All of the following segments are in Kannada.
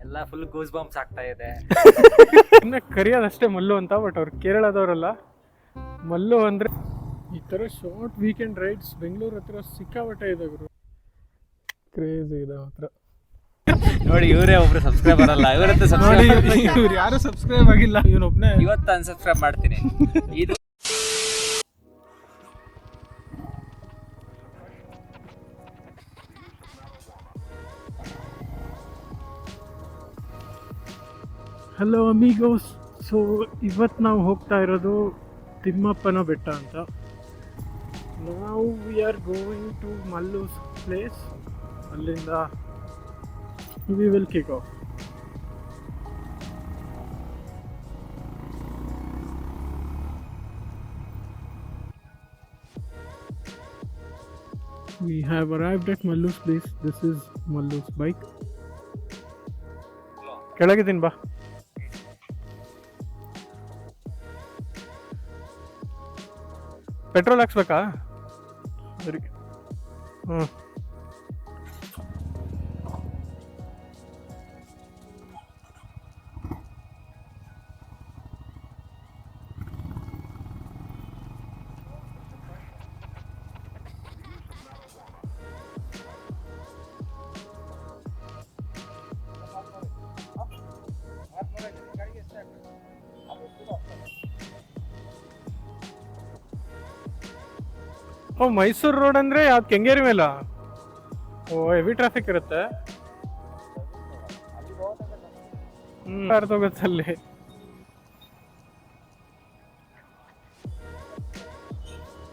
ಎಲ್ಲ ಫುಲ್ ಗೂಸ್ ಬಂಪ್ಸ್ ಆಗ್ತಾ ಇದೆ. ಇನ್ನು ಕರೆಯೋದಷ್ಟೇ ಮಲ್ಲು ಅಂತ, ಬಟ್ ಅವ್ರು ಕೇರಳದವರಲ್ಲ. ಮಲ್ಲು ಅಂದರೆ ಈ ಥರ ಶಾರ್ಟ್ ವೀಕೆಂಡ್ ರೈಡ್ಸ್ ಬೆಂಗಳೂರು ಹತ್ರ ಸಿಕ್ಕಾಬಟ್ಟೆ ಇದೆ ಗುರು, ಕ್ರೇಜಿ ಇದೆ ಹತ್ರ. ನೋಡಿ ಇವರೇ ಒಬ್ರು ಸಬ್ಸ್ಕ್ರೈಬರ್ ಅಲ್ಲ, ಇವರತ್ತೆ ಇವ್ರು ಯಾರು ಸಬ್ಸ್ಕ್ರೈಬ್ ಆಗಿಲ್ಲ, ಇವನೊಬ್ಬನೇ ಇವತ್ತು ಅನ್ಸಬ್ಸ್ಕ್ರೈಬ್ ಮಾಡ್ತೀನಿ. ಇದು ಹಲೋ ಅಮಿಗೋಸ್. ಸೊ ಇವತ್ತು ನಾವು ಹೋಗ್ತಾ ಇರೋದು ತಿಮ್ಮಪ್ಪನ ಬೆಟ್ಟ ಅಂತ. ನಾವು we are going to Mallu's place. ಅಲ್ಲಿಂದ we will kick off. We have arrived at Mallu's place. This is Mallu's bike. ಕೆಳಗಿದ್ದೀನಿ ಬಾ. ಪೆಟ್ರೋಲ್ ಹಾಕ್ಸ್ಬೇಕಾ? ಸರಿ. ಹ್ಞೂ. ಓ, ಮೈಸೂರು ರೋಡ್ ಅಂದರೆ ಯಾವ್ದು ಕೆಂಗೇರಿ ಮೇಲ? ಓ, ಹೆವಿ ಟ್ರಾಫಿಕ್ ಇರುತ್ತೆ. ಅರ್ಧ ಹೋಗುತ್ತಲ್ಲಿ.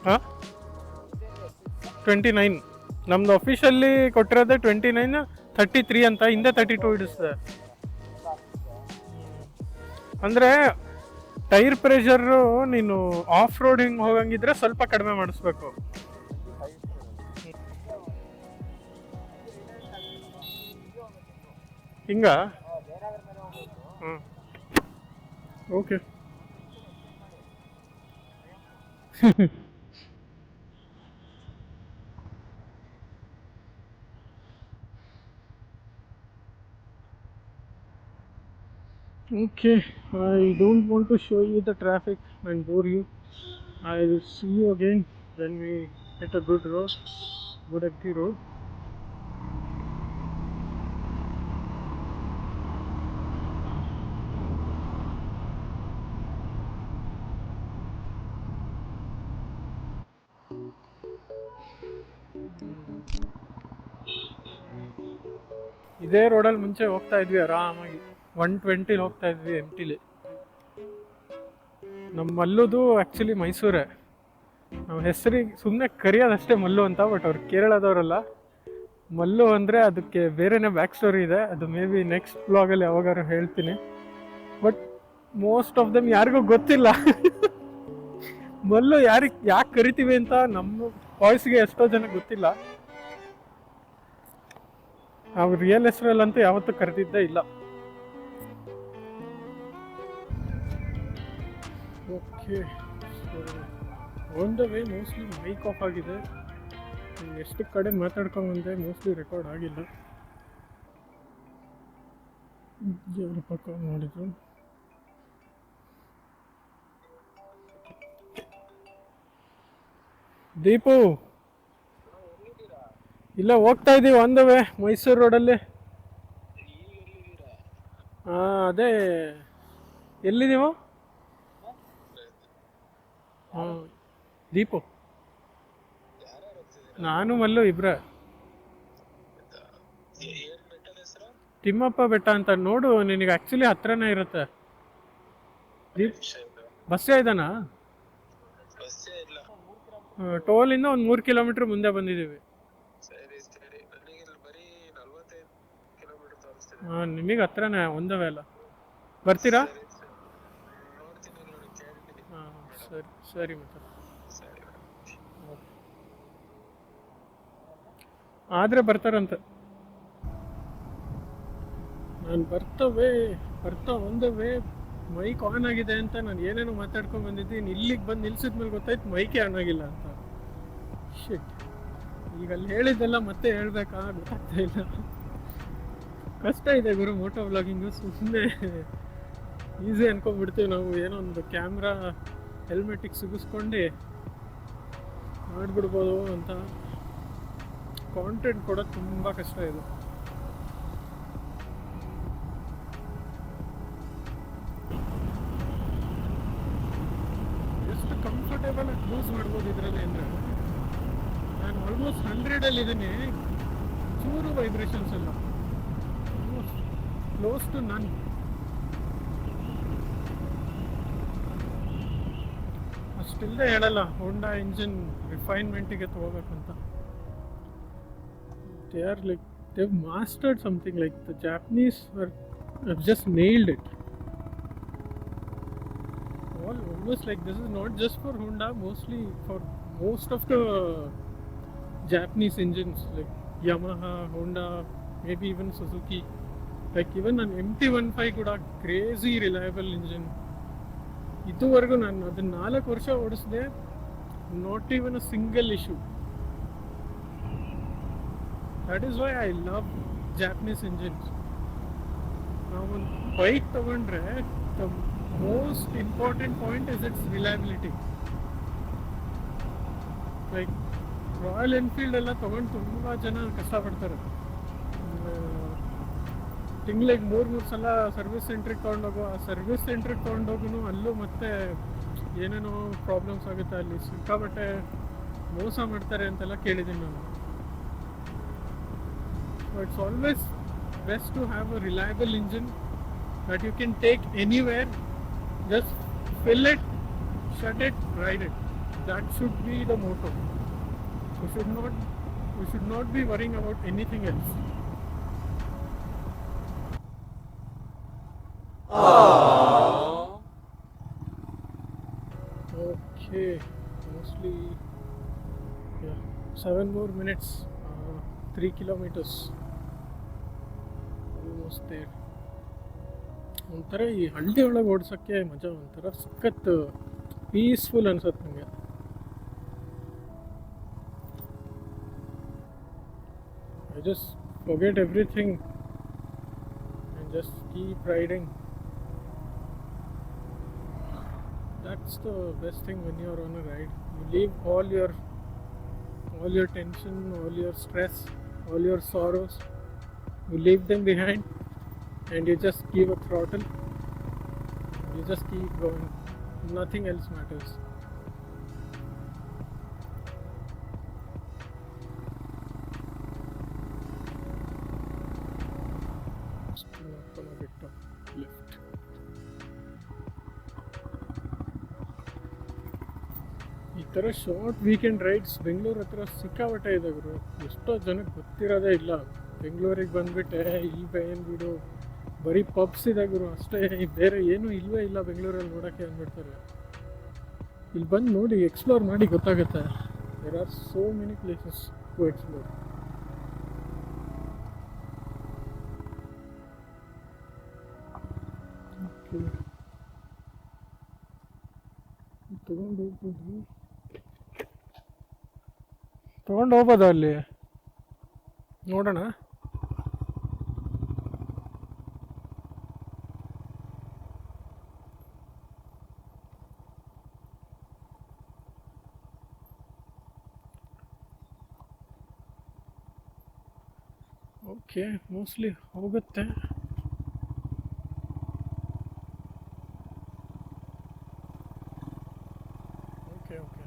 ಹಾಂ, 29. ನಮ್ದು ಅಫಿಷಿಯಲಿ ಕೊಟ್ಟಿರೋದೇ 29, 33 ಅಂತ. ಹಿಂದೆ 32 ಹಿಡಿಸ್ತದೆ. ಅಂದರೆ ಟೈರ್ ಪ್ರೆಷರು ನೀನು ಆಫ್ ರೋಡಿಂಗ್ ಹೋಗಂಗಿದ್ರೆ ಸ್ವಲ್ಪ ಕಡಿಮೆ ಮಾಡಿಸ್ಬೇಕು. ಹಿಂಗ? ಹ್ಞೂ, okay. Okay, I don't want to show you the traffic and bore you. I will see you again when we hit a good road, good empty road. ಇದೇ ರೋಡಲ್ಲಿ ಮುಂಚೆ ಹೋಗ್ತಾ ಇದ್ವಿ ಆರಾಮಾಗಿ, 120 ಹೋಗ್ತಾ ಇದ್ವಿ ಎಂಟಿಲಿ. ನಮ್ಮ ಮಲ್ಲುದು ಆ್ಯಕ್ಚುಲಿ ಮೈಸೂರೇ. ನಾವು ಹೆಸರಿಗೆ ಸುಮ್ಮನೆ ಕರೆಯೋದಷ್ಟೇ ಮಲ್ಲು ಅಂತ, ಬಟ್ ಅವ್ರು ಕೇರಳದವರಲ್ಲ. ಮಲ್ಲು ಅಂದರೆ ಅದಕ್ಕೆ ಬೇರೆನೇ ಬ್ಯಾಕ್ ಸ್ಟೋರಿ ಇದೆ. ಅದು ಮೇ ಬಿ ನೆಕ್ಸ್ಟ್ ಬ್ಲಾಗಲ್ಲಿ ಯಾವಾಗಾರು ಹೇಳ್ತೀನಿ. ಬಟ್ ಮೋಸ್ಟ್ ಆಫ್ ದಮ್ ಯಾರಿಗೂ ಗೊತ್ತಿಲ್ಲ ಮಲ್ಲು ಯಾಕೆ ಕರಿತೀವಿ ಅಂತ. ನಮ್ಮ ಬಾಯ್ಸ್ಗೆ ಎಷ್ಟೋ ಜನ ಗೊತ್ತಿಲ್ಲ. ನಾವು ರಿಯಲ್ ಹೆಸರಲ್ಲಂತೂ ಯಾವತ್ತೂ ಕರೆದಿದ್ದೇ ಇಲ್ಲ. Okay, on the way mostly mic off ಆಗಿದೆ. ಎಷ್ಟು ಕಡೆ ಮಾತಾಡ್ಕೊಂಬಂದೆ, ಮೋಸ್ಟ್ಲಿ ರೆಕಾರ್ಡ್ ಆಗಿಲ್ಲ. ಯಾರ ಪಕ್ಕ ಮಾಡಿದ್ರು. ದೀಪು, ಇಲ್ಲ ಹೋಗ್ತಾ ಇದ್ದೀವಿ ಆನ್ ದ ವೇ ಮೈಸೂರು ರೋಡಲ್ಲಿ. ಹಾಂ, ಅದೇ ಎಲ್ಲಿದ್ದೀವೋ? ಹಾಂ, ದೀಪು, ನಾನು ಮಲ್ಲು ಇಬ್ರ. ತಿಮ್ಮಪ್ಪ ಬೆಟ್ಟ ಅಂತ ನೋಡು, ನಿನಗೆ ಆ್ಯಕ್ಚುಲಿ ಹತ್ರನೇ ಇರುತ್ತೆ. ಬಸ್ಸೇ ಇದ್ದಾನಾ? ಟೋಲಿಂದ ಒಂದು 3 ಕಿಲೋಮೀಟ್ರ್ ಮುಂದೆ ಬಂದಿದ್ದೀವಿ. ಹಾಂ, ನಿಮಗೆ ಹತ್ರನೇ, ಒಂದವೇ ಅಲ್ಲ. ಬರ್ತೀರಾ? ಹಾಂ, ಸರಿ ಸರಿ. ಮತ್ತೆ ಆದರೆ ಬರ್ತಾರಂತೆ. ನಾನು ಬರ್ತಾ ಒಂದವೇ ಮೈಕ್ ಆನ್ ಆಗಿದೆ ಅಂತ ನಾನು ಏನೇನೋ ಮಾತಾಡ್ಕೊಂಡು ಬಂದಿದ್ದೀನಿ. ಇಲ್ಲಿಗೆ ಬಂದು ನಿಲ್ಸಿದ್ಮೇಲೆ ಗೊತ್ತಾಯ್ತು ಮೈಕೇ ಆನ್ ಆಗಿಲ್ಲ ಅಂತ. ಶಿಟ್, ಈಗ ಅಲ್ಲಿ ಹೇಳಿದ್ದೆಲ್ಲ ಮತ್ತೆ ಹೇಳ್ಬೇಕಾ ಗೊತ್ತಾಗ್ತಾ ಇಲ್ಲ. ಕಷ್ಟ ಇದೆ ಗುರು ಮೋಟೋ ವ್ಲಾಗಿಂಗು. ಸುಮ್ಮನೆ ಈಸಿ ಅನ್ಕೊಂಡ್ಬಿಡ್ತೀವಿ ನಾವು, ಏನೋ ಒಂದು ಕ್ಯಾಮ್ರಾ ಹೆಲ್ಮೆಟಿಗೆ ಸಿಗಿಸ್ಕೊಂಡು ಮಾಡಿಬಿಡ್ಬೋದು ಅಂತ. ಕಾಂಟೆಂಟ್ ಕೊಡೋದು ತುಂಬ ಕಷ್ಟ ಇದೆ. ಎಷ್ಟು ಕಂಫರ್ಟೇಬಲ್ ಆಗಿ ಯೂಸ್ ಮಾಡ್ಬೋದು ಇದರಲ್ಲಿ ಅಂದರೆ, ನಾನು ಆಲ್ಮೋಸ್ಟ್ 100 ಚೂರು ವೈಬ್ರೇಷನ್ಸ್ ಇಲ್ಲ, ಕ್ಲೋಸ್ ಟು ನನ್. ಅಷ್ಟಿಲ್ಲದೆ ಹೇಳಲ್ಲ ಹೋಂಡಾ ಇಂಜಿನ್ ರಿಫೈನ್ಮೆಂಟಿಗೆ ತಗೋಬೇಕಂತ. They are like they mastered something, like the Japanese have just nailed it. Almost like this is not just for Honda, mostly for most of the Japanese engines like Yamaha, Honda, maybe even Suzuki. Like even an MT-15 ಕೂಡ crazy reliable engine. ಇದುವರೆಗೂ ನಾನು ಅದನ್ನ 4 ವರ್ಷ ಓಡಿಸಿದೆ, not even a single issue. That is why I love Japanese engines. ನಾವೊಂದು ಬೈಕ್ ತಗೊಂಡ್ರೆ the most important point is its reliability. Like Royal Enfield ಎಲ್ಲ ತೊಗೊಂಡು ತುಂಬ ಜನ ಕಷ್ಟಪಡ್ತಾರೆ. ತಿಂಗಳಿಗೆ 3 ಸಲ ಸರ್ವಿಸ್ ಸೆಂಟ್ರಿಗೆ ತೊಗೊಂಡೋಗು, ಆ ಸರ್ವಿಸ್ ಸೆಂಟ್ರಿಗೆ ತೊಗೊಂಡೋಗೂ ಅಲ್ಲೂ ಮತ್ತೆ ಏನೇನೋ ಪ್ರಾಬ್ಲಮ್ಸ್ ಆಗುತ್ತೆ, ಅಲ್ಲಿ ಸಿಕ್ಕಾಬಟ್ಟೆ ಮೋಸ ಮಾಡ್ತಾರೆ ಅಂತೆಲ್ಲ ಕೇಳಿದ್ದೀನಿ ನಾನು. It's always best to have a reliable engine that you can take anywhere, just fill it, shut it, ride it. That should be the motto. You should not be worrying about anything else. Okay, mostly 7 more minutes, 3 kilometers, almost there. ಒಂಥರ ಈ ಹಳ್ಳಿ ಒಳಗೆ ಓಡಿಸೋಕ್ಕೆ ಮಜಾ, ಒಂಥರ ಸಖತ್ ಪೀಸ್ಫುಲ್ ಅನ್ಸುತ್ತೆ ನನಗೆ. I just forget everything and just keep riding. That's the best thing when you're on a ride. You leave all your tension, all your stress, all your sorrows. You leave them behind and you just give a throttle. You just keep going. Nothing else matters. Left. ಈ ಥರ ಶಾರ್ಟ್ ವೀಕೆಂಡ್ ರೈಡ್ಸ್ ಬೆಂಗಳೂರು ಹತ್ರ ಸಿಕ್ಕಾಪಟ್ಟೆ ಇದೆ ಗುರು. ಎಷ್ಟೋ ಜನಕ್ಕೆ ಗೊತ್ತಿರೋದೇ ಇಲ್ಲ. ಬೆಂಗಳೂರಿಗೆ ಬಂದುಬಿಟ್ಟೆ ಈ ಏನು ಬಿಡು, ಬರೀ ಪಬ್ಸ್ ಇದೆ ಗುರು ಅಷ್ಟೇ, ಬೇರೆ ಏನೂ ಇಲ್ಲವೇ ಇಲ್ಲ ಬೆಂಗಳೂರಲ್ಲಿ ನೋಡೋಕ್ಕೆ ಅಂದ್ಬಿಡ್ತಾರೆ. ಇಲ್ಲಿ ಬಂದು ನೋಡಿ, ಎಕ್ಸ್ಪ್ಲೋರ್ ಮಾಡಿ ಗೊತ್ತಾಗುತ್ತೆ. There are so many places to explore. ತೊಗೊಂಡು ಹೋಗ್ಬೋದಾ ಅಲ್ಲಿ, ನೋಡೋಣ. ಓಕೆ, ಮೋಸ್ಟ್ಲಿ ಹೋಗುತ್ತೆ. ಓಕೆ ಓಕೆ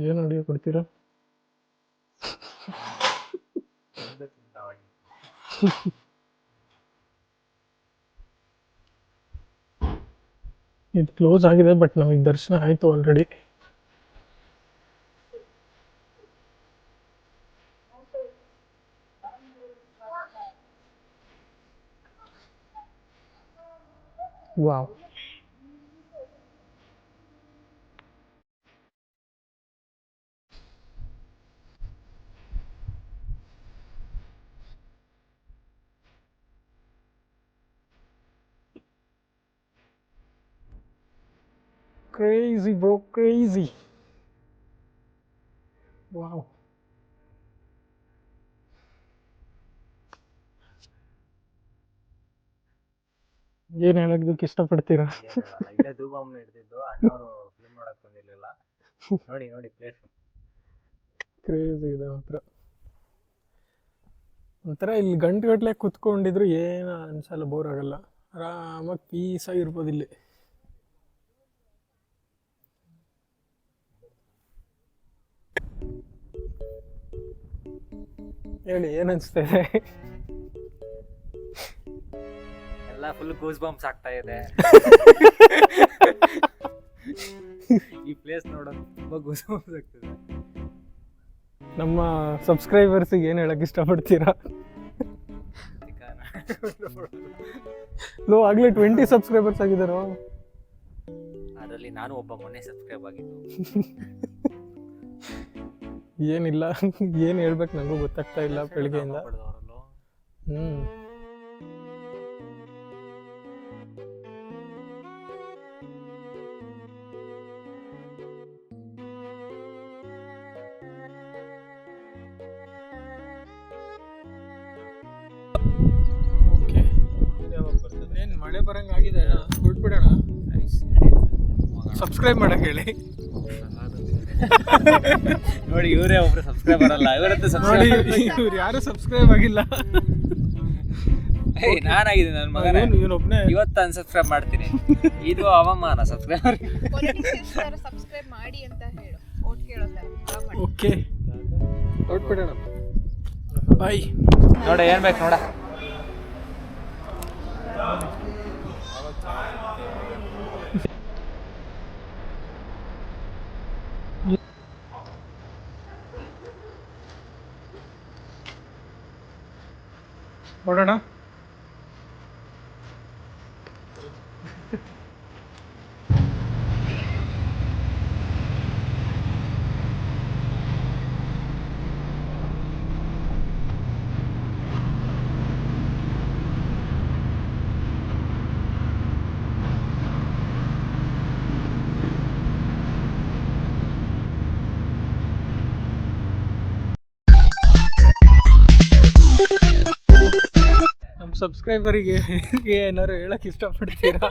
ಏನು ಅಡುಗೆ ಕೊಡ್ತೀರಾ? ಇದು ಕ್ಲೋಸ್ ಆಗಿದೆ, ಬಟ್ ನಮಗೆ ದರ್ಶನ ಆಯಿತು already. Wow, Crazy, bro, crazy. Wow. ಏನು ಹೇಳೋದಕ್ಕೆ ಇಷ್ಟಪಡ್ತೀರಾ? ಇಲ್ಲೇ ಧೂಬಾಮ್ ಹಿಡ್ದಿದ್ದು ಅಣ್ಣವರು ಫಿಲ್ಮ್ ನೋಡಕ್ ಬಂದಿರ್ಲಿಲ್ಲ. ನೋಡಿ ನೋಡಿ ಪ್ಲೇಸ್ ಕ್ರೇಜಿ ಇದೆ ಮಾತ್ರ. ಒಂಥರ ಇಲ್ಲಿ ಗಂಟೆಗಟ್ಟಲೆ ಕುತ್ಕೊಂಡಿದ್ರು ಏನು ಅನ್ಸಲ್ಲ, ಬೋರ್ ಆಗಲ್ಲ, ಆರಾಮಾಗಿ ಪೀಸಾಗಿ ಇರ್ಬೋದು ಇಲ್ಲಿ. ಹೇಳಿ ಏನು ಅನಿಸ್ತಾ ಇದೆ? ಎಲ್ಲ ಫುಲ್ ಗೂಸ್ ಬಂಪ್ಸ್ ಆಗ್ತಾ ಇದೆ. ಈ ಪ್ಲೇಸ್ ನೋಡೋದು ತುಂಬಾ ಗೂಸ್ ಬಂಪ್ಸ್ ಆಗ್ತದೆ. ನಮ್ಮ ಸಬ್ಸ್ಕ್ರೈಬರ್ಸಿಗೆ ಏನು ಹೇಳಕ್ ಇಷ್ಟಪಡ್ತೀರಾ? ಲೋ ಆಗ್ಲೇ 20 ಸಬ್ಸ್ಕ್ರೈಬರ್ಸ್ ಆಗಿದ್ದಾರೋ? ಅದರಲ್ಲಿ ನಾನು ಒಬ್ಬ ಮೊನ್ನೆ ಸಬ್ಸ್ಕ್ರೈಬ್ ಆಗಿದ್ದು. ಏನಿಲ್ಲ, ಏನು ಹೇಳ್ಬೇಕು ನನಗೂ ಗೊತ್ತಾಗ್ತಾ ಇಲ್ಲ ಬೆಳಿಗ್ಗೆಯಿಂದ. ಓಕೆ, ಏನು ಮಳೆ ಬರಂಗಾಗಿದೆ, ಹೊರಟ್ಬಿಡೋಣ. ಸಬ್ಸ್ಕ್ರೈಬ್ ಮಾಡಕ್ ಹೇಳಿ. ನೋಡಿ ಇವರೇ ಒಬ್ರು ಸಬ್ಸ್ಕ್ರೈಬರ್ ಅಲ್ಲ, ಇವರದ್ದು ನೋಡಿ ಇವ್ರು ಯಾರು ಸಬ್ಸ್ಕ್ರೈಬ್ ಆಗಿಲ್ಲ. ನಾನಾಗಿದ್ದೀನಿ, ನನ್ನ ಮಗನೇ ಇವನೊಬ್ನೇ ಇವತ್ತು ಅನ್ಸಬ್ಸ್ಕ್ರೈಬ್ ಮಾಡ್ತೀನಿ. ಇದು ಅವಮಾನ ಸಬ್ಸ್ಕ್ರೈಬರ್. ಸಬ್ಸ್ಕ್ರೈಬ್ ಮಾಡಿ ಅಂತ ಹೇಳು, ಓಟ್ ಕೇಳೋ ತರ. ಓಕೆ, ಹೊರಟ್ಬಿಡೋಣ. ಬಾಯ್. ನೋಡ ಏನ್ ಬೇಕು ನೋಡ. ನೋಡೋಣ. ನಮ್ಮ ಸಬ್ಸ್ಕ್ರೈಬರಿಗೆ ಏನಾದ್ರು ಹೇಳಕ್ ಇಷ್ಟಪಡ್ತೀರಾ?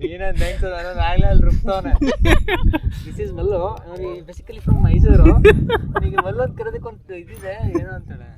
ಏನಂತ ಆಗ್ಲೇ ಅಲ್ಲಿ ರುಬ್ತವನೆ. This is Mallu. Basically from Mysuru. ಈಗ ಮಲ್ಲು ಅಂತ ಕರೆದಕ್ಕೆ ಒಂದು ಇದಿದೆ, ಏನೋ ಅಂತಾಳೆ.